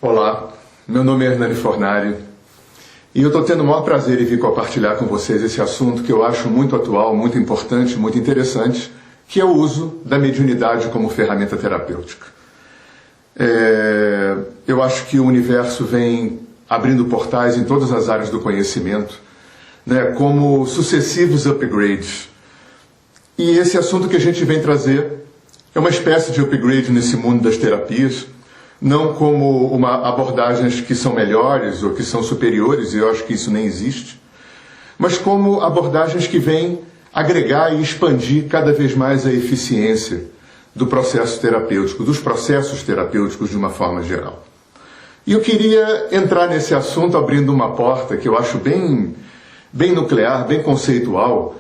Olá, meu nome é Hernani Fornari e eu estou tendo o maior prazer em vir compartilhar com vocês esse assunto que eu acho muito atual, muito importante, muito interessante, que é o uso da mediunidade como ferramenta terapêutica. Eu acho que o universo vem abrindo portais em todas as áreas do conhecimento, né, como sucessivos upgrades. E esse assunto que a gente vem trazer é uma espécie de upgrade nesse mundo das terapias, não como abordagens que são melhores ou que são superiores, e eu acho que isso nem existe, mas como abordagens que vêm agregar e expandir cada vez mais a eficiência do processo terapêutico, dos processos terapêuticos de uma forma geral. E eu queria entrar nesse assunto abrindo uma porta que eu acho bem nuclear, bem conceitual,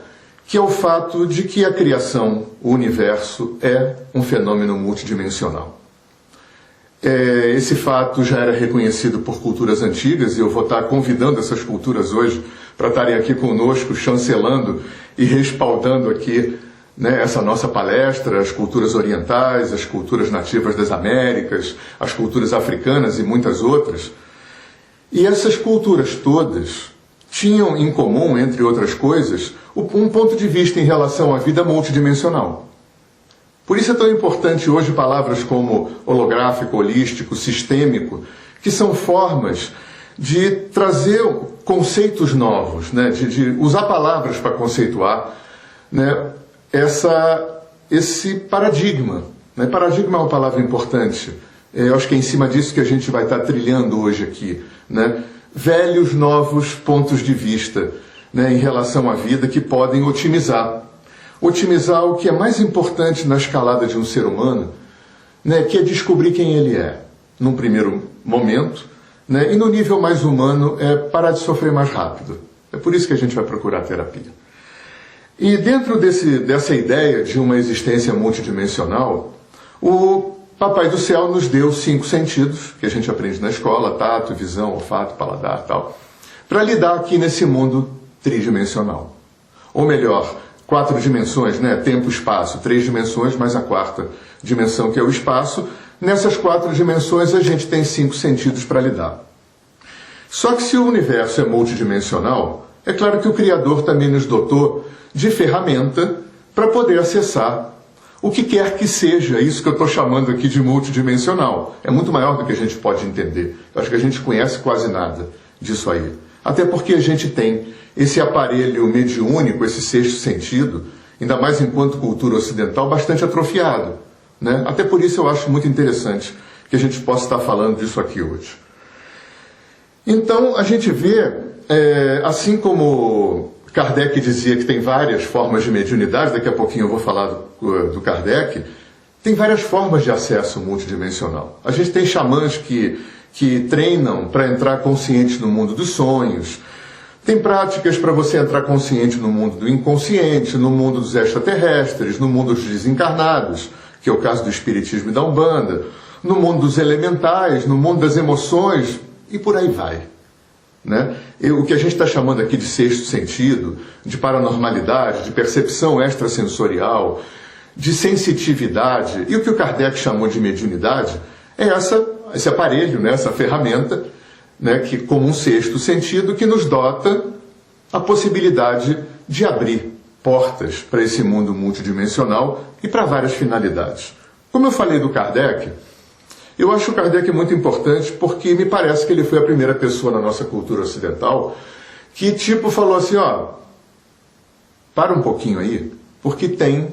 que é o fato de que a criação, o universo, é um fenômeno multidimensional. Esse fato já era reconhecido por culturas antigas, e eu vou estar convidando essas culturas hoje para estarem aqui conosco, chancelando e respaldando aqui, né, essa nossa palestra, as culturas orientais, as culturas nativas das Américas, as culturas africanas e muitas outras. E essas culturas todas tinham em comum, entre outras coisas, um ponto de vista em relação à vida multidimensional. Por isso é tão importante hoje palavras como holográfico, holístico, sistêmico, que são formas de trazer conceitos novos, né? de usar palavras para conceituar, né? Esse paradigma. Né? Paradigma é uma palavra importante. Eu acho que é em cima disso que a gente vai estar trilhando hoje aqui. Né? Velhos, novos pontos de vista, né, em relação à vida que podem otimizar o que é mais importante na escalada de um ser humano, né, que é descobrir quem ele é, num primeiro momento, né, e no nível mais humano é parar de sofrer mais rápido. É por isso que a gente vai procurar terapia. E dentro dessa ideia de uma existência multidimensional, o Papai do Céu nos deu 5 sentidos, que a gente aprende na escola, tato, visão, olfato, paladar, tal, para lidar aqui nesse mundo tridimensional. Ou melhor, 4 dimensões, né? Tempo, espaço, 3 dimensões, mais a 4ª dimensão, que é o espaço. Nessas 4 dimensões a gente tem 5 sentidos para lidar. Só que se o universo é multidimensional, é claro que o Criador também nos dotou de ferramenta para poder acessar o que quer que seja isso que eu estou chamando aqui de multidimensional. É muito maior do que a gente pode entender. Eu acho que a gente conhece quase nada disso aí. Até porque a gente tem esse aparelho mediúnico, esse 6º sentido, ainda mais enquanto cultura ocidental, bastante atrofiado. Né? Até por isso eu acho muito interessante que a gente possa estar falando disso aqui hoje. Então a gente vê, assim como Kardec dizia que tem várias formas de mediunidade, daqui a pouquinho eu vou falar do Kardec, tem várias formas de acesso multidimensional. A gente tem xamãs que treinam para entrar consciente no mundo dos sonhos, tem práticas para você entrar consciente no mundo do inconsciente, no mundo dos extraterrestres, no mundo dos desencarnados, que é o caso do Espiritismo e da Umbanda, no mundo dos elementais, no mundo das emoções, e por aí vai. Né? O que a gente está chamando aqui de 6º sentido, de paranormalidade, de percepção extrasensorial, de sensitividade, e o que o Kardec chamou de mediunidade, é esse aparelho, né? Essa ferramenta, né? Que, como um 6º sentido, que nos dota a possibilidade de abrir portas para esse mundo multidimensional e para várias finalidades. Como eu falei do Kardec, eu acho o Kardec muito importante porque me parece que ele foi a primeira pessoa na nossa cultura ocidental que falou assim, para um pouquinho aí, porque tem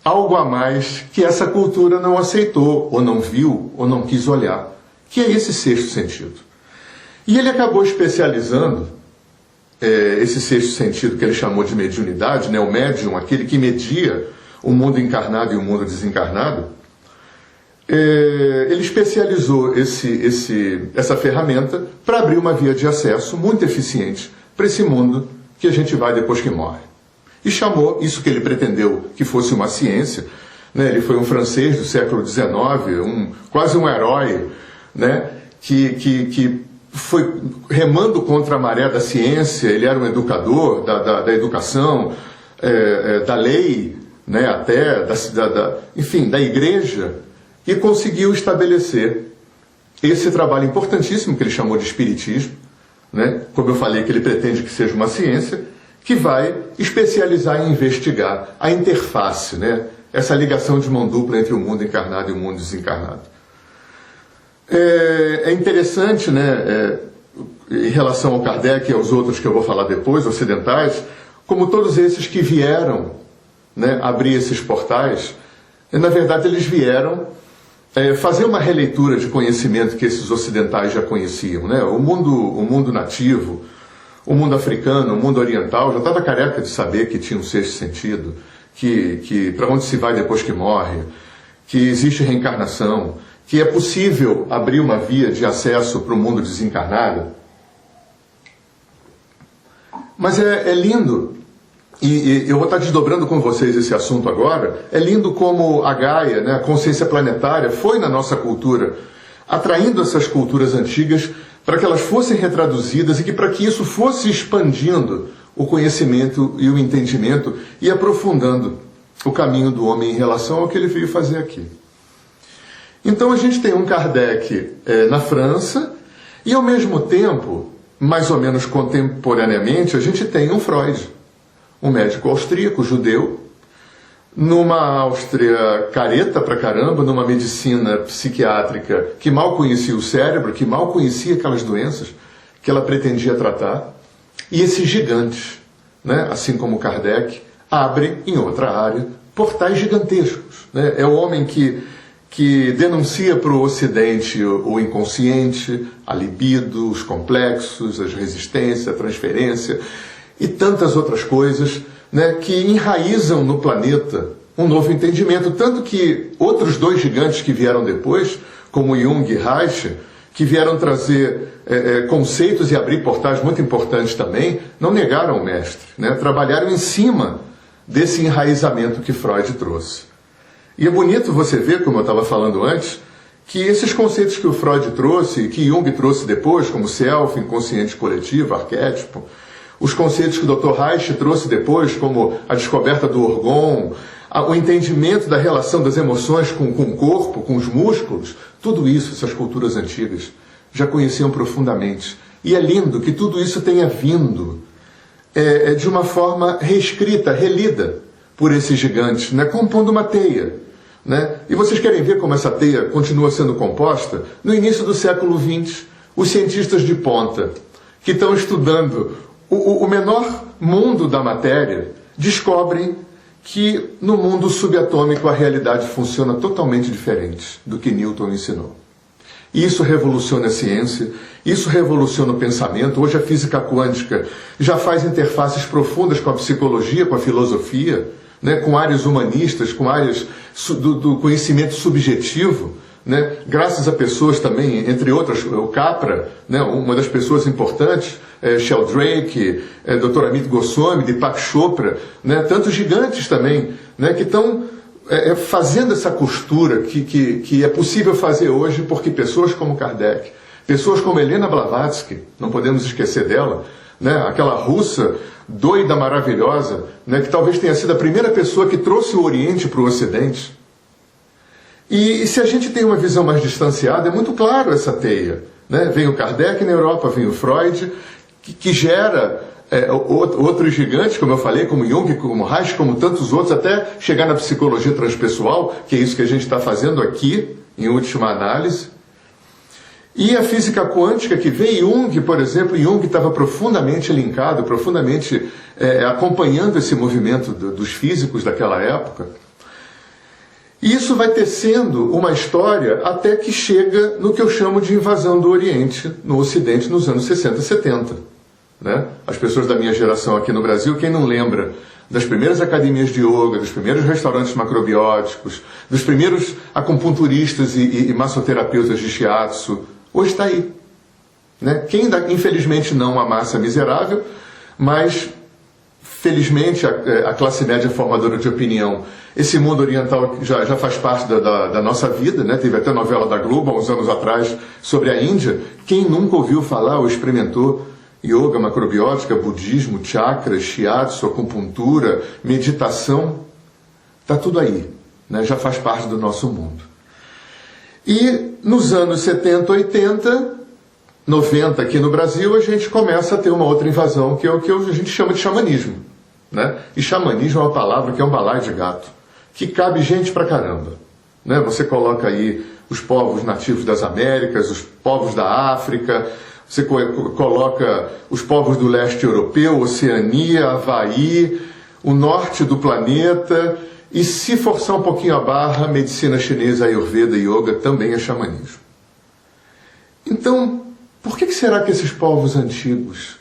algo a mais que essa cultura não aceitou, ou não viu, ou não quis olhar, que é esse 6º sentido. E ele acabou especializando esse 6º sentido que ele chamou de mediunidade, né, o médium, aquele que media o mundo encarnado e o mundo desencarnado. Ele especializou essa ferramenta para abrir uma via de acesso muito eficiente para esse mundo que a gente vai depois que morre. E chamou isso que ele pretendeu que fosse uma ciência, né? Ele foi um francês do século XIX, quase um herói, né? que foi remando contra a maré da ciência. Ele era um educador da educação, da lei, né? Até enfim, da igreja, e conseguiu estabelecer esse trabalho importantíssimo que ele chamou de espiritismo, né? Como eu falei, que ele pretende que seja uma ciência, que vai especializar em investigar a interface, né? Essa ligação de mão dupla entre o mundo encarnado e o mundo desencarnado. É interessante, né, em relação ao Kardec e aos outros que eu vou falar depois, ocidentais, como todos esses que vieram, né, abrir esses portais, na verdade eles vieram fazer uma releitura de conhecimento que esses ocidentais já conheciam, né? O mundo nativo, o mundo africano, o mundo oriental já estava careca de saber que tinha um sexto sentido, que para onde se vai depois que morre, que existe reencarnação, que é possível abrir uma via de acesso para o mundo desencarnado. Mas é lindo, e eu vou estar desdobrando com vocês esse assunto agora, é lindo como a Gaia, né, a consciência planetária, foi na nossa cultura, atraindo essas culturas antigas para que elas fossem retraduzidas e que para que isso fosse expandindo o conhecimento e o entendimento e aprofundando o caminho do homem em relação ao que ele veio fazer aqui. Então a gente tem um Kardec na França e ao mesmo tempo, mais ou menos contemporaneamente, a gente tem um Freud, um médico austríaco, judeu, numa Áustria careta pra caramba, numa medicina psiquiátrica que mal conhecia o cérebro, que mal conhecia aquelas doenças que ela pretendia tratar. E esses gigantes, né, assim como Kardec, abrem em outra área portais gigantescos, né? É o homem que denuncia para o Ocidente o inconsciente, a libido, os complexos, as resistências, a transferência e tantas outras coisas, né, que enraizam no planeta um novo entendimento. Tanto que outros dois gigantes que vieram depois, como Jung e Reich, que vieram trazer conceitos e abrir portais muito importantes também, não negaram o mestre, né, trabalharam em cima desse enraizamento que Freud trouxe. E é bonito você ver, como eu estava falando antes, que esses conceitos que o Freud trouxe e que Jung trouxe depois, como self, inconsciente coletivo, arquétipo, os conceitos que o Dr. Reich trouxe depois, como a descoberta do orgon, o entendimento da relação das emoções com o corpo, com os músculos, tudo isso, essas culturas antigas já conheciam profundamente. E é lindo que tudo isso tenha vindo de uma forma reescrita, relida por esses gigantes, né, compondo uma teia. Né? E vocês querem ver como essa teia continua sendo composta? No início do século XX, os cientistas de ponta, que estão estudando o menor mundo da matéria, descobrem que no mundo subatômico a realidade funciona totalmente diferente do que Newton ensinou. Isso revoluciona a ciência, isso revoluciona o pensamento. Hoje a física quântica já faz interfaces profundas com a psicologia, com a filosofia, né, com áreas humanistas, com áreas do conhecimento subjetivo, né, graças a pessoas também, entre outras, o Capra, né, uma das pessoas importantes, Sheldrake, Dr. Amit Goswami, Deepak Chopra, né, tantos gigantes também, né, que estão fazendo essa costura que é possível fazer hoje porque pessoas como Kardec, pessoas como Helena Blavatsky, não podemos esquecer dela, né, aquela russa doida, maravilhosa, né, que talvez tenha sido a primeira pessoa que trouxe o Oriente para o Ocidente. E se a gente tem uma visão mais distanciada, é muito claro essa teia. Né? Vem o Kardec na Europa, vem o Freud, que gera outros gigantes, como eu falei, como Jung, como Reich, como tantos outros, até chegar na psicologia transpessoal, que é isso que a gente está fazendo aqui, em última análise. E a física quântica que vem, Jung, por exemplo, Jung estava profundamente linkado, profundamente acompanhando esse movimento dos físicos daquela época. E isso vai tecendo uma história até que chega no que eu chamo de invasão do Oriente, no Ocidente, nos anos 60 e 70. Né? As pessoas da minha geração aqui no Brasil, quem não lembra das primeiras academias de yoga, dos primeiros restaurantes macrobióticos, dos primeiros acupunturistas e massoterapeutas de shiatsu, hoje está aí. Né? Quem ainda, infelizmente, não a massa miserável, mas felizmente a classe média formadora de opinião. Esse mundo oriental já faz parte da nossa vida, né? Teve até novela da Globo, há uns anos atrás, sobre a Índia. Quem nunca ouviu falar ou experimentou yoga, macrobiótica, budismo, chakras, shiatsu, acupuntura, meditação? Está tudo aí, né? Já faz parte do nosso mundo. E nos anos 70, 80, 90 aqui no Brasil, a gente começa a ter uma outra invasão, que é o que a gente chama de xamanismo. Né? E xamanismo é uma palavra que é um balaio de gato, que cabe gente pra caramba. Né? Você coloca aí os povos nativos das Américas, os povos da África, você coloca os povos do leste europeu, Oceania, Havaí, o norte do planeta, e se forçar um pouquinho a barra, medicina chinesa, Ayurveda e Yoga também é xamanismo. Então, por que será que esses povos antigos,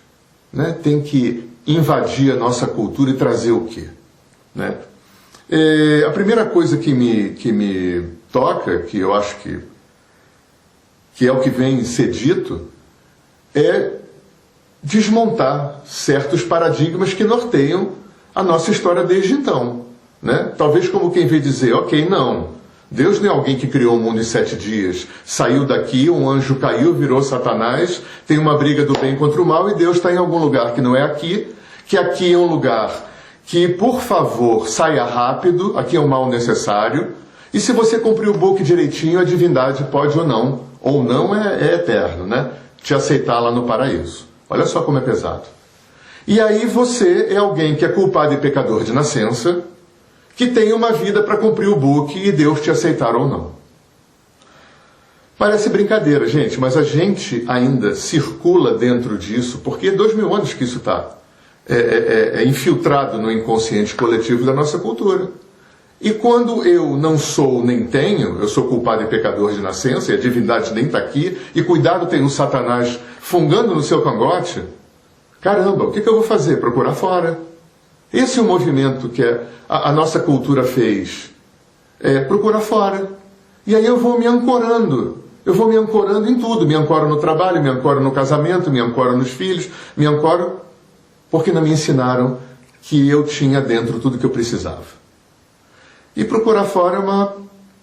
né, têm que invadir a nossa cultura e trazer o quê? Né? A primeira coisa que me toca, que eu acho que é o que vem ser dito, é desmontar certos paradigmas que norteiam a nossa história desde então. Né? Talvez como quem vem dizer, ok, não, Deus não é alguém que criou o mundo em 7 dias, saiu daqui, um anjo caiu, virou Satanás, tem uma briga do bem contra o mal e Deus está em algum lugar que não é aqui, que aqui é um lugar que, por favor, saia rápido, aqui é um mal necessário, e se você cumprir o book direitinho, a divindade pode ou não é eterno, né? Te aceitar lá no paraíso. Olha só como é pesado. E aí você é alguém que é culpado e pecador de nascença, que tem uma vida para cumprir o book e Deus te aceitar ou não. Parece brincadeira, gente, mas a gente ainda circula dentro disso, porque 2000 anos que isso está infiltrado no inconsciente coletivo da nossa cultura. E quando eu não sou nem tenho, eu sou culpado e pecador de nascença, e a divindade nem está aqui, e cuidado, tem um Satanás fungando no seu cangote, caramba, o que eu vou fazer? Procurar fora. Esse é o movimento que a nossa cultura fez. Procurar fora. E aí eu vou me ancorando. Eu vou me ancorando em tudo. Me ancoro no trabalho, me ancoro no casamento, me ancoro nos filhos, me ancoro porque não me ensinaram que eu tinha dentro tudo que eu precisava. E procurar fora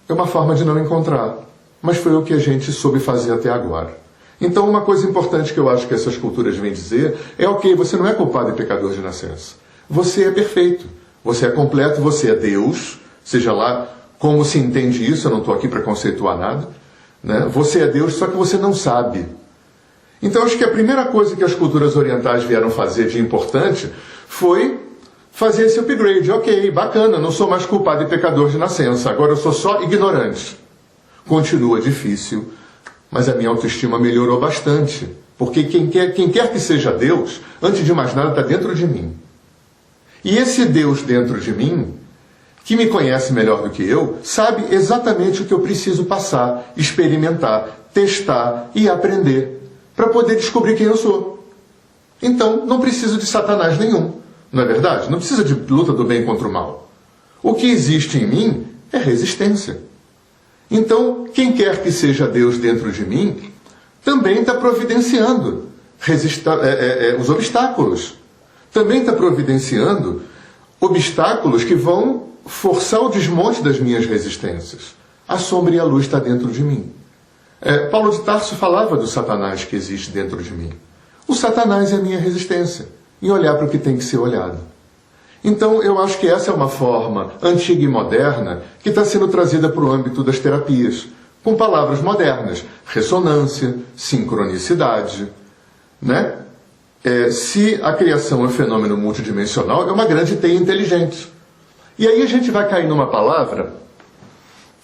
é uma forma de não encontrar. Mas foi o que a gente soube fazer até agora. Então uma coisa importante que eu acho que essas culturas vêm dizer é ok, você não é culpado e pecador de nascença. Você é perfeito, você é completo, você é Deus, seja lá como se entende isso, eu não estou aqui para conceituar nada. Né? Você é Deus, só que você não sabe. Então acho que a primeira coisa que as culturas orientais vieram fazer de importante foi fazer esse upgrade. Ok, bacana, não sou mais culpado e pecador de nascença, agora eu sou só ignorante. Continua difícil, mas a minha autoestima melhorou bastante. Porque quem quer que seja Deus, antes de mais nada, está dentro de mim. E esse Deus dentro de mim, que me conhece melhor do que eu, sabe exatamente o que eu preciso passar, experimentar, testar e aprender, para poder descobrir quem eu sou. Então, não preciso de Satanás nenhum, não é verdade? Não precisa de luta do bem contra o mal. O que existe em mim é resistência. Então, quem quer que seja Deus dentro de mim, também está providenciando os obstáculos. Também está providenciando obstáculos que vão forçar o desmonte das minhas resistências. A sombra e a luz está dentro de mim. Paulo de Tarso falava do Satanás que existe dentro de mim. O Satanás é a minha resistência em olhar para o que tem que ser olhado. Então, eu acho que essa é uma forma antiga e moderna que está sendo trazida para o âmbito das terapias, com palavras modernas, ressonância, sincronicidade, né? Se a criação é um fenômeno multidimensional, é uma grande teia inteligente. E aí a gente vai cair numa palavra,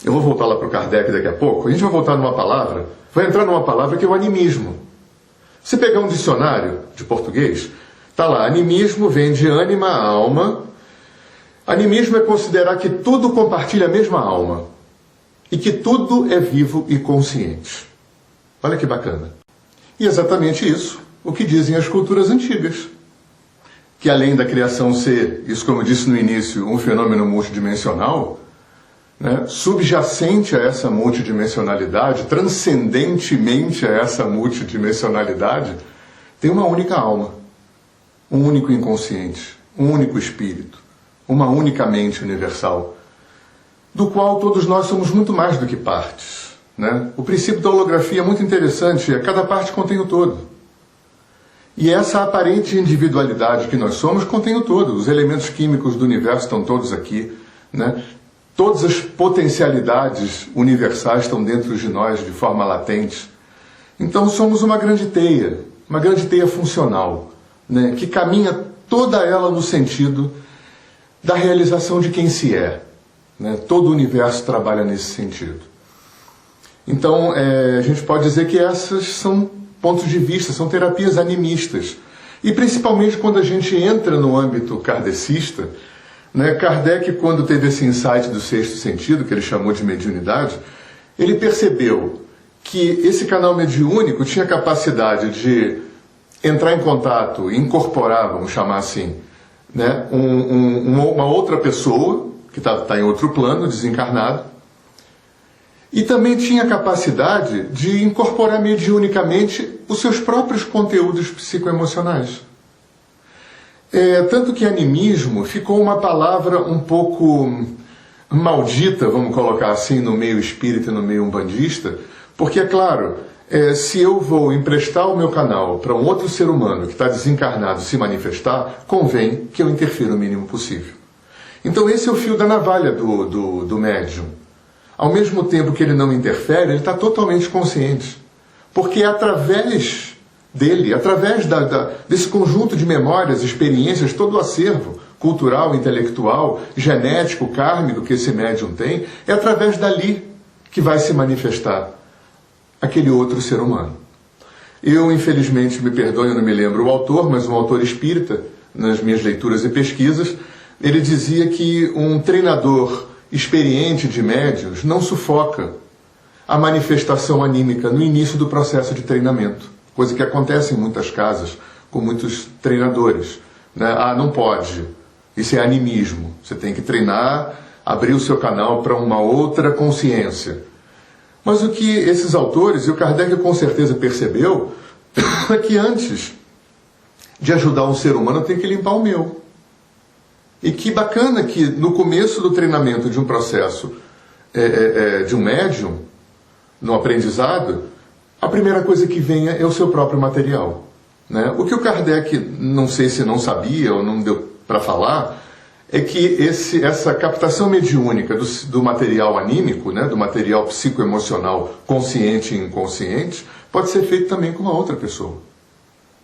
eu vou voltar lá para o Kardec daqui a pouco, a gente vai voltar numa palavra, vai entrar numa palavra que é o animismo. Se pegar um dicionário de português, está lá, animismo vem de ânima, alma. Animismo é considerar que tudo compartilha a mesma alma e que tudo é vivo e consciente. Olha que bacana. E exatamente isso o que dizem as culturas antigas. Que além da criação ser, isso como eu disse no início, um fenômeno multidimensional, né, subjacente a essa multidimensionalidade, transcendentemente a essa multidimensionalidade, tem uma única alma, um único inconsciente, um único espírito, uma única mente universal, do qual todos nós somos muito mais do que partes. Né? O princípio da holografia é muito interessante, cada parte contém o todo. E essa aparente individualidade que nós somos contém o todo. Os elementos químicos do universo estão todos aqui. Né? Todas as potencialidades universais estão dentro de nós de forma latente. Então somos uma grande teia funcional, né, que caminha toda ela no sentido da realização de quem se é. Né? Todo o universo trabalha nesse sentido. Então, a gente pode dizer que essas são pontos de vista, são terapias animistas. E principalmente quando a gente entra no âmbito kardecista, né, Kardec, quando teve esse insight do sexto sentido, que ele chamou de mediunidade, ele percebeu que esse canal mediúnico tinha capacidade de entrar em contato, incorporar, vamos chamar assim, né, uma outra pessoa, que está em outro plano, desencarnado, e também tinha capacidade de incorporar mediunicamente os seus próprios conteúdos psicoemocionais. Tanto que animismo ficou uma palavra um pouco maldita, vamos colocar assim, no meio espírita e no meio umbandista, porque, é claro, se eu vou emprestar o meu canal para um outro ser humano que está desencarnado se manifestar, convém que eu interfira o mínimo possível. Então esse é o fio da navalha do médium. Ao mesmo tempo que ele não interfere, ele está totalmente consciente. Porque é através dele, através desse conjunto de memórias, experiências, todo o acervo cultural, intelectual, genético, kármico que esse médium tem, é através dali que vai se manifestar aquele outro ser humano. Eu, infelizmente, me perdoe, eu não me lembro o autor, mas um autor espírita, nas minhas leituras e pesquisas, ele dizia que um treinador experiente de médiuns não sufoca a manifestação anímica no início do processo de treinamento, coisa que acontece em muitas casas com muitos treinadores, né? Não pode, isso é animismo, você tem que treinar, abrir o seu canal para uma outra consciência. Mas o que esses autores, e o Kardec com certeza percebeu, é que antes de ajudar um ser humano eu tenho que limpar o meu. E que bacana que no começo do treinamento de um processo de um médium, no aprendizado, a primeira coisa que venha é o seu próprio material. Né? O que o Kardec, não sei se não sabia ou não deu para falar, é que essa captação mediúnica do material anímico, né, do material psicoemocional consciente e inconsciente, pode ser feito também com uma outra pessoa.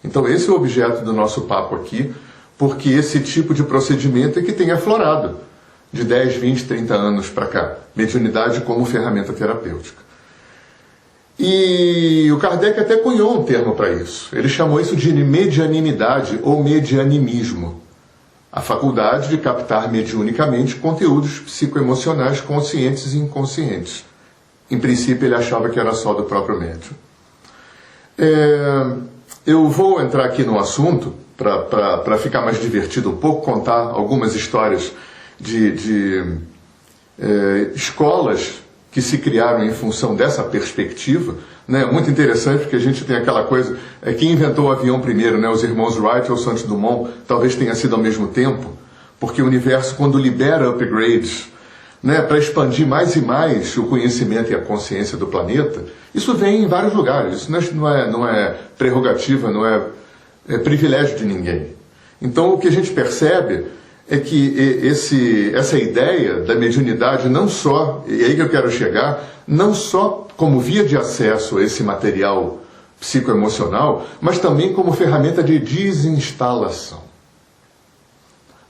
Então esse é o objeto do nosso papo aqui, porque esse tipo de procedimento é que tem aflorado de 10, 20, 30 anos para cá. Mediunidade como ferramenta terapêutica. E o Kardec até cunhou um termo para isso. Ele chamou isso de medianimidade ou medianimismo. A faculdade de captar mediunicamente conteúdos psicoemocionais conscientes e inconscientes. Em princípio ele achava que era só do próprio médium. Eu vou entrar aqui no assunto para ficar mais divertido um pouco, contar algumas histórias de escolas que se criaram em função dessa perspectiva, né? Muito interessante, porque a gente tem aquela coisa, quem inventou o avião primeiro, né? Os irmãos Wright ou Santos Dumont, talvez tenha sido ao mesmo tempo, porque o universo, quando libera upgrades, né, para expandir mais e mais o conhecimento e a consciência do planeta, isso vem em vários lugares, isso não é prerrogativa, não é privilégio de ninguém. Então o que a gente percebe é que essa ideia da mediunidade não só, e é aí que eu quero chegar, não só como via de acesso a esse material psicoemocional, mas também como ferramenta de desinstalação.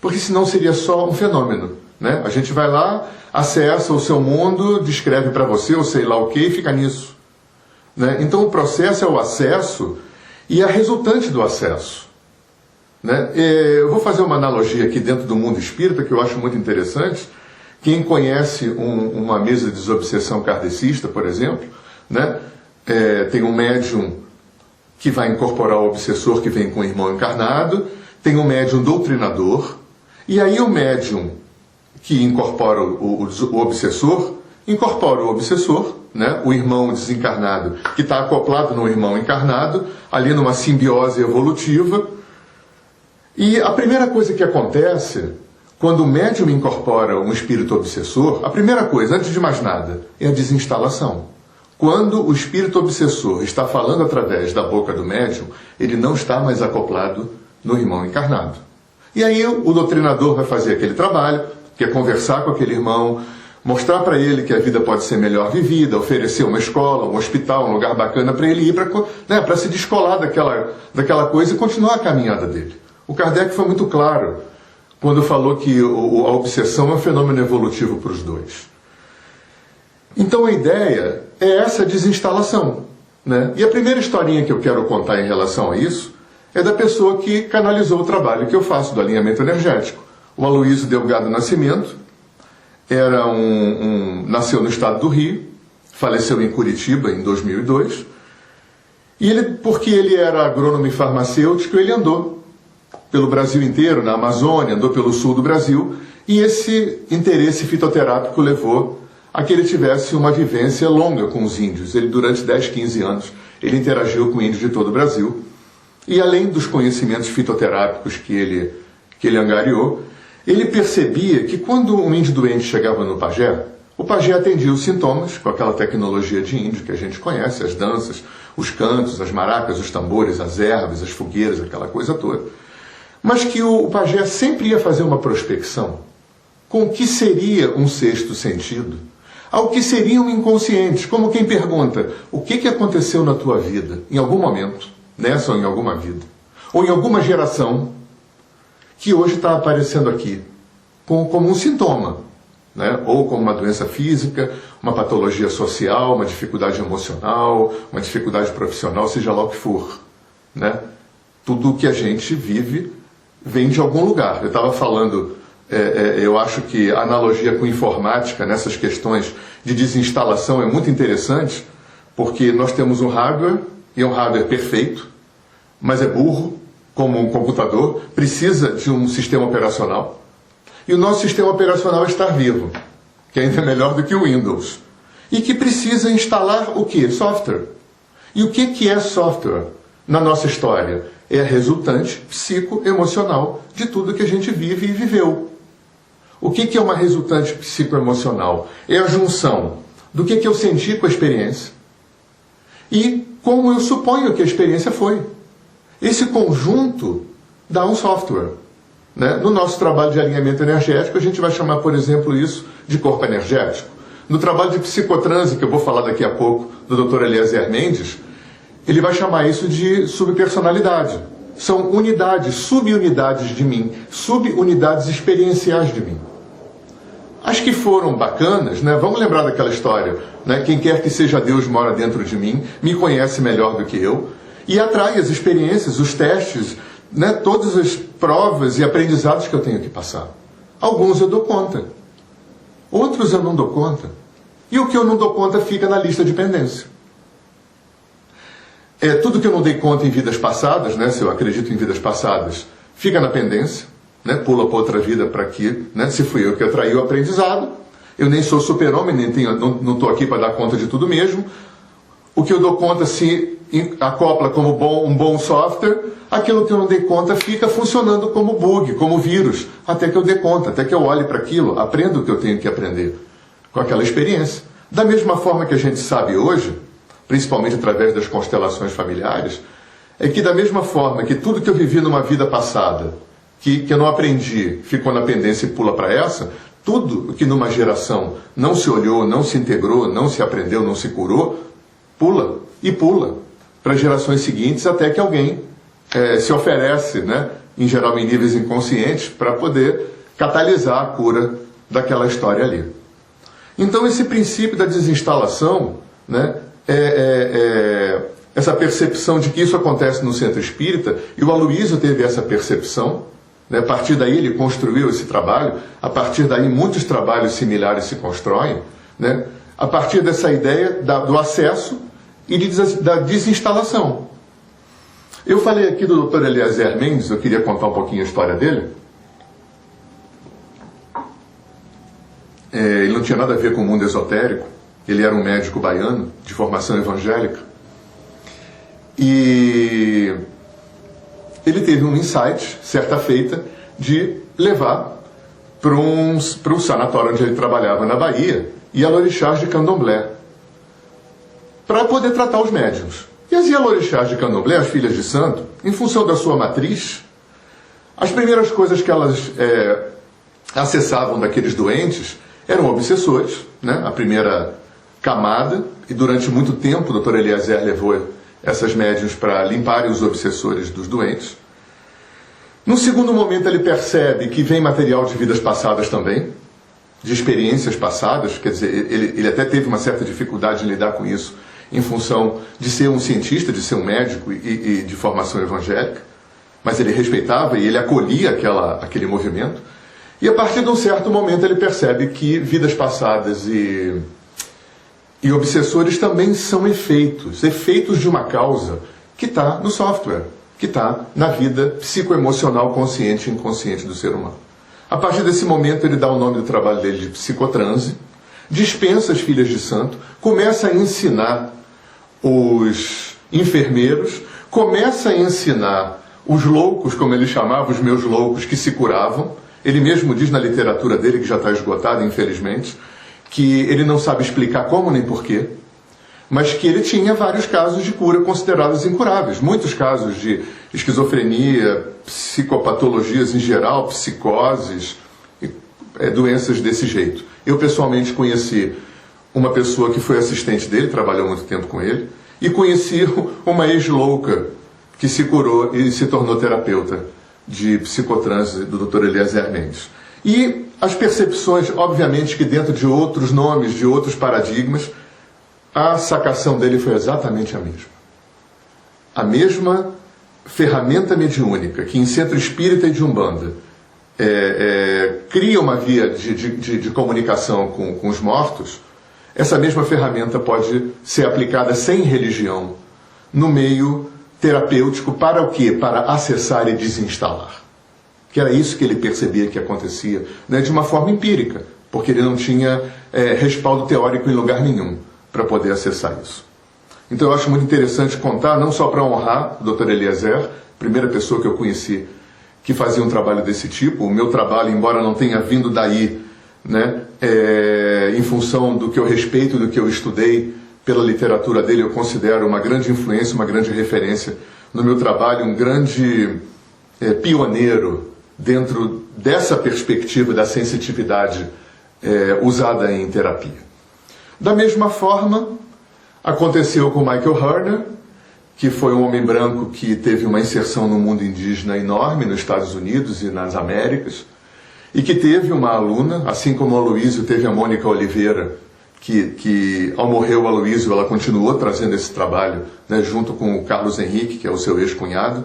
Porque senão seria só um fenômeno, né? A gente vai lá, acessa o seu mundo, descreve para você, ou sei lá o que, e fica nisso. Né? Então o processo é o acesso e a resultante do acesso. Né? Eu vou fazer uma analogia aqui dentro do mundo espírita que eu acho muito interessante. Quem conhece uma mesa de desobsessão kardecista, por exemplo, né? Tem um médium que vai incorporar o obsessor que vem com o irmão encarnado, tem um médium doutrinador, e aí o médium que incorpora o obsessor, incorpora o obsessor, né? O irmão desencarnado que está acoplado no irmão encarnado, ali numa simbiose evolutiva. E a primeira coisa que acontece quando o médium incorpora um espírito obsessor, a primeira coisa, antes de mais nada, é a desinstalação. Quando o espírito obsessor está falando através da boca do médium, ele não está mais acoplado no irmão encarnado. E aí o doutrinador vai fazer aquele trabalho, que é conversar com aquele irmão, Mostrar para ele que a vida pode ser melhor vivida, oferecer uma escola, um hospital, um lugar bacana para ele ir para se descolar daquela coisa e continuar a caminhada dele. O Kardec foi muito claro quando falou que a obsessão é um fenômeno evolutivo para os dois. Então a ideia é essa desinstalação, né? E a primeira historinha que eu quero contar em relação a isso é da pessoa que canalizou o trabalho que eu faço do alinhamento energético. O Aloísio Delgado Nascimento nasceu no estado do Rio, faleceu em Curitiba em 2002, e porque ele era agrônomo e farmacêutico, ele andou pelo Brasil inteiro, na Amazônia, andou pelo sul do Brasil, e esse interesse fitoterápico levou a que ele tivesse uma vivência longa com os índios. Ele, durante 10, 15 anos, ele interagiu com índios de todo o Brasil, e além dos conhecimentos fitoterápicos que ele angariou, ele percebia que quando um índio doente chegava no pajé, o pajé atendia os sintomas com aquela tecnologia de índio que a gente conhece, as danças, os cantos, as maracas, os tambores, as ervas, as fogueiras, aquela coisa toda. Mas que o pajé sempre ia fazer uma prospecção com o que seria um sexto sentido, ao que seriam inconscientes, como quem pergunta, o que aconteceu na tua vida, em algum momento, nessa ou em alguma vida, ou em alguma geração, que hoje está aparecendo aqui, como um sintoma, né? Ou como uma doença física, uma patologia social, uma dificuldade emocional, uma dificuldade profissional, seja lá o que for, né? Tudo o que a gente vive vem de algum lugar. Eu estava falando, eu acho que a analogia com informática nessas questões de desinstalação é muito interessante, porque nós temos um hardware, e é um hardware perfeito, mas é burro, como um computador, precisa de um sistema operacional. E o nosso sistema operacional é estar vivo, que ainda é melhor do que o Windows. E que precisa instalar o quê? Software. E o que é software na nossa história? É a resultante psicoemocional de tudo que a gente vive e viveu. O que é uma resultante psicoemocional? É a junção do que eu senti com a experiência e como eu suponho que a experiência foi. Esse conjunto dá um software, né? No nosso trabalho de alinhamento energético, a gente vai chamar, por exemplo, isso de corpo energético. No trabalho de psicotranse, que eu vou falar daqui a pouco, do Dr. Eliezer Mendes, ele vai chamar isso de subpersonalidade. São unidades, subunidades de mim, subunidades experienciais de mim. As que foram bacanas, né? Vamos lembrar daquela história, né? Quem quer que seja Deus mora dentro de mim, me conhece melhor do que eu, e atrai as experiências, os testes, né? Todas as provas e aprendizados que eu tenho que passar. Alguns eu dou conta, outros eu não dou conta. E o que eu não dou conta fica na lista de pendência. Tudo que eu não dei conta em vidas passadas, né? Se eu acredito em vidas passadas, fica na pendência, né? Pula para outra vida para aqui, né? Se fui eu que atraí o aprendizado, eu nem sou super-homem, não estou aqui para dar conta de tudo mesmo. O que eu dou conta se acopla como um bom software, aquilo que eu não dei conta fica funcionando como bug, como vírus, até que eu dê conta, até que eu olhe para aquilo, aprenda o que eu tenho que aprender com aquela experiência. Da mesma forma que a gente sabe hoje, principalmente através das constelações familiares, é que da mesma forma que tudo que eu vivi numa vida passada, que eu não aprendi, ficou na pendência e pula para essa, tudo que numa geração não se olhou, não se integrou, não se aprendeu, não se curou, pula e pula para gerações seguintes, até que alguém se oferece, né, em geral em níveis inconscientes, para poder catalisar a cura daquela história ali. Então esse princípio da desinstalação, né, essa percepção de que isso acontece no centro espírita, e o Aloísio teve essa percepção, né, a partir daí ele construiu esse trabalho, a partir daí muitos trabalhos similares se constroem, né, a partir dessa ideia do acesso e da desinstalação. Eu falei aqui do Dr. Eliezer Mendes, eu queria contar um pouquinho a história dele. Ele não tinha nada a ver com o mundo esotérico, ele era um médico baiano, de formação evangélica. E ele teve um insight, certa feita, de levar para um sanatório onde ele trabalhava na Bahia, Ialorixás de Candomblé, para poder tratar os médiuns. E as Ialorixás de Candomblé, as filhas de santo, em função da sua matriz, as primeiras coisas que elas acessavam daqueles doentes eram obsessores, né? A primeira camada, e durante muito tempo o Dr. Eliezer levou essas médiuns para limparem os obsessores dos doentes. Num segundo momento ele percebe que vem material de vidas passadas também, de experiências passadas, quer dizer, ele até teve uma certa dificuldade em lidar com isso, em função de ser um cientista, de ser um médico e de formação evangélica, mas ele respeitava e ele acolhia aquele movimento. E a partir de um certo momento ele percebe que vidas passadas e obsessores também são efeitos de uma causa que está no software, que está na vida psicoemocional consciente e inconsciente do ser humano. A partir desse momento ele dá o nome do trabalho dele de psicotranse, dispensa as filhas de santo, começa a ensinar os enfermeiros, começa a ensinar os loucos, como ele chamava, os meus loucos, que se curavam. Ele mesmo diz na literatura dele, que já está esgotada, infelizmente, que ele não sabe explicar como nem porquê, mas que ele tinha vários casos de cura considerados incuráveis. Muitos casos de esquizofrenia, psicopatologias em geral, psicoses, doenças desse jeito. Eu pessoalmente conheci uma pessoa que foi assistente dele, trabalhou muito tempo com ele, e conheci uma ex-louca que se curou e se tornou terapeuta de psicotranse do Dr. Eliezer Mendes. E as percepções, obviamente que dentro de outros nomes, de outros paradigmas, a sacação dele foi exatamente a mesma. A mesma ferramenta mediúnica que em centro espírita e de Umbanda cria uma via de comunicação com os mortos, essa mesma ferramenta pode ser aplicada sem religião no meio terapêutico para o quê? Para acessar e desinstalar. Que era isso que ele percebia que acontecia, né, de uma forma empírica, porque ele não tinha respaldo teórico em lugar nenhum para poder acessar isso. Então eu acho muito interessante contar, não só para honrar o Dr. Eliezer, primeira pessoa que eu conheci que fazia um trabalho desse tipo. O meu trabalho, embora não tenha vindo daí, né, em função do que eu respeito, do que eu estudei pela literatura dele, eu considero uma grande influência, uma grande referência no meu trabalho, um grande pioneiro dentro dessa perspectiva da sensitividade usada em terapia. Da mesma forma, aconteceu com Michael Herner, que foi um homem branco que teve uma inserção no mundo indígena enorme nos Estados Unidos e nas Américas, e que teve uma aluna, assim como o Aloysio teve a Mônica Oliveira, que ao morrer o Aloysio, ela continuou trazendo esse trabalho, né, junto com o Carlos Henrique, que é o seu ex-cunhado,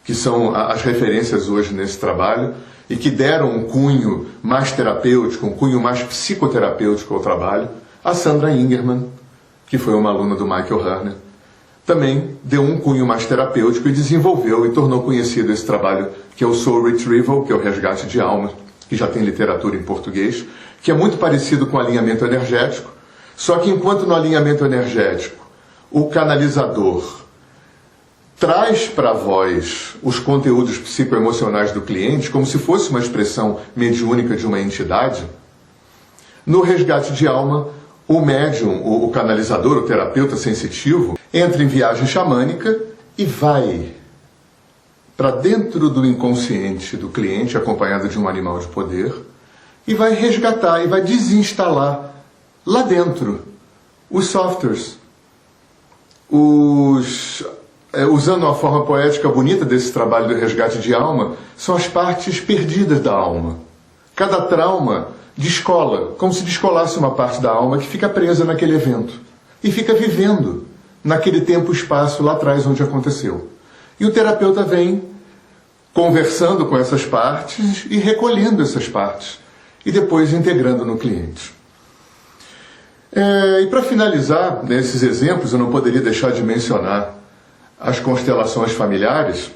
que são as referências hoje nesse trabalho, e que deram um cunho mais terapêutico, um cunho mais psicoterapêutico ao trabalho. A Sandra Ingerman, que foi uma aluna do Michael Herner, também deu um cunho mais terapêutico e desenvolveu e tornou conhecido esse trabalho, que é o Soul Retrieval, que é o resgate de alma, que já tem literatura em português, que é muito parecido com o alinhamento energético, só que enquanto no alinhamento energético o canalizador traz para a voz os conteúdos psicoemocionais do cliente, como se fosse uma expressão mediúnica de uma entidade, no resgate de alma, o médium, o canalizador, o terapeuta sensitivo, entra em viagem xamânica e vai para dentro do inconsciente do cliente, acompanhado de um animal de poder, e vai resgatar e vai desinstalar lá dentro os softwares. Usando uma forma poética bonita desse trabalho do resgate de alma, são as partes perdidas da alma. Cada trauma descola, como se descolasse uma parte da alma que fica presa naquele evento e fica vivendo naquele tempo e espaço lá atrás onde aconteceu. E o terapeuta vem conversando com essas partes e recolhendo essas partes e depois integrando no cliente. E para finalizar, nesses exemplos, eu não poderia deixar de mencionar as constelações familiares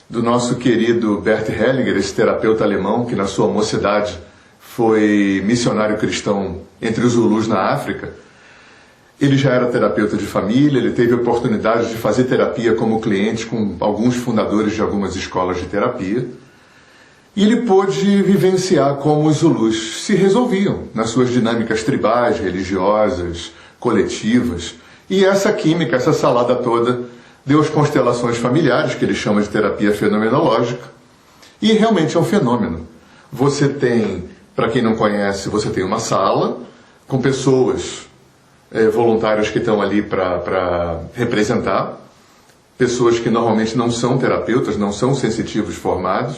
do nosso querido Bert Hellinger, esse terapeuta alemão que na sua mocidade foi missionário cristão entre os Zulus na África. Ele já era terapeuta de família, ele teve a oportunidade de fazer terapia como cliente com alguns fundadores de algumas escolas de terapia. E ele pôde vivenciar como os Zulus se resolviam nas suas dinâmicas tribais, religiosas, coletivas. E essa química, essa salada toda, deu as constelações familiares, que ele chama de terapia fenomenológica. E realmente é um fenômeno. Você tem Para quem não conhece, você tem uma sala com pessoas voluntárias que estão ali para representar, pessoas que normalmente não são terapeutas, não são sensitivos formados,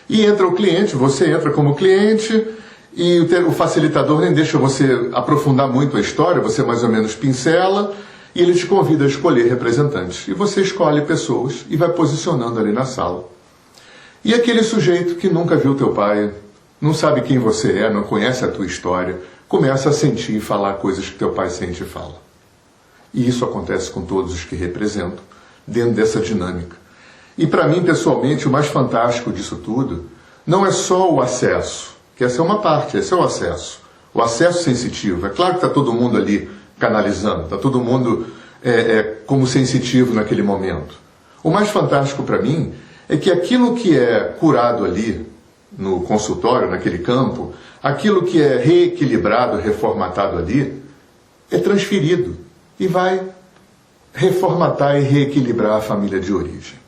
e entra o cliente, você entra como cliente, e o facilitador nem deixa você aprofundar muito a história, você mais ou menos pincela, e ele te convida a escolher representantes. E você escolhe pessoas e vai posicionando ali na sala. E aquele sujeito que nunca viu teu pai, não sabe quem você é, não conhece a tua história, começa a sentir e falar coisas que teu pai sente e fala. E isso acontece com todos os que representam, dentro dessa dinâmica. E para mim, pessoalmente, o mais fantástico disso tudo não é só o acesso, que essa é uma parte, esse é o acesso sensitivo. É claro que está todo mundo ali canalizando, está todo mundo como sensitivo naquele momento. O mais fantástico para mim é que aquilo que é curado ali no consultório, naquele campo, aquilo que é reequilibrado, reformatado ali, é transferido e vai reformatar e reequilibrar a família de origem.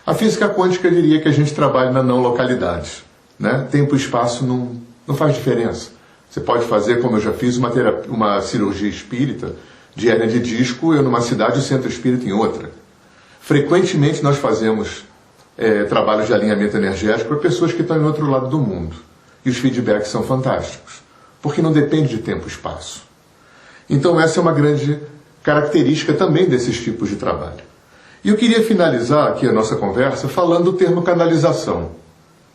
A física quântica diria que a gente trabalha na não localidade, né? Tempo e espaço não faz diferença. Você pode fazer, como eu já fiz, uma cirurgia espírita de hérnia de disco, eu numa cidade e o centro espírita em outra. Frequentemente nós fazemos trabalhos de alinhamento energético para pessoas que estão em outro lado do mundo. E os feedbacks são fantásticos, porque não depende de tempo e espaço. Então essa é uma grande característica também desses tipos de trabalho. E eu queria finalizar aqui a nossa conversa falando do termo canalização,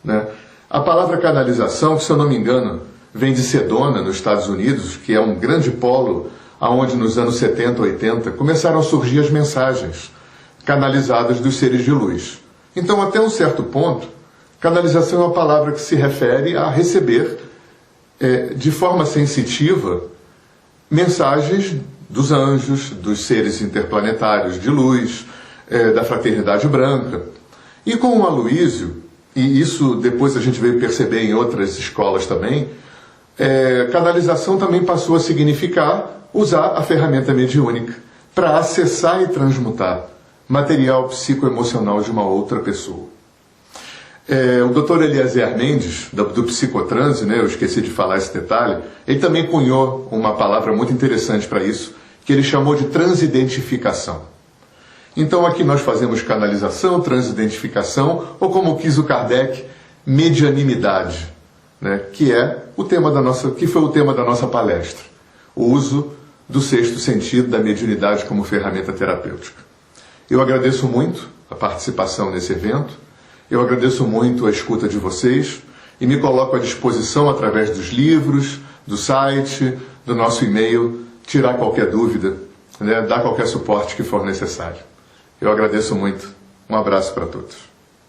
né? A palavra canalização, que se eu não me engano, vem de Sedona, nos Estados Unidos, que é um grande polo onde nos anos 70, 80 começaram a surgir as mensagens canalizadas dos seres de luz. Então, até um certo ponto, canalização é uma palavra que se refere a receber de forma sensitiva mensagens dos anjos, dos seres interplanetários de luz, da fraternidade branca. E com o Aloísio, e isso depois a gente veio perceber em outras escolas também, canalização também passou a significar usar a ferramenta mediúnica para acessar e transmutar material psicoemocional de uma outra pessoa. O Dr. Eliezer Mendes, do Psicotranse, né, eu esqueci de falar esse detalhe, ele também cunhou uma palavra muito interessante para isso, que ele chamou de transidentificação. Então aqui nós fazemos canalização, transidentificação, ou como quis o Kardec, medianimidade, né, que foi o tema da nossa palestra, o uso do sexto sentido da mediunidade como ferramenta terapêutica. Eu agradeço muito a participação nesse evento, eu agradeço muito a escuta de vocês e me coloco à disposição através dos livros, do site, do nosso e-mail, tirar qualquer dúvida, né, dar qualquer suporte que for necessário. Eu agradeço muito. Um abraço para todos.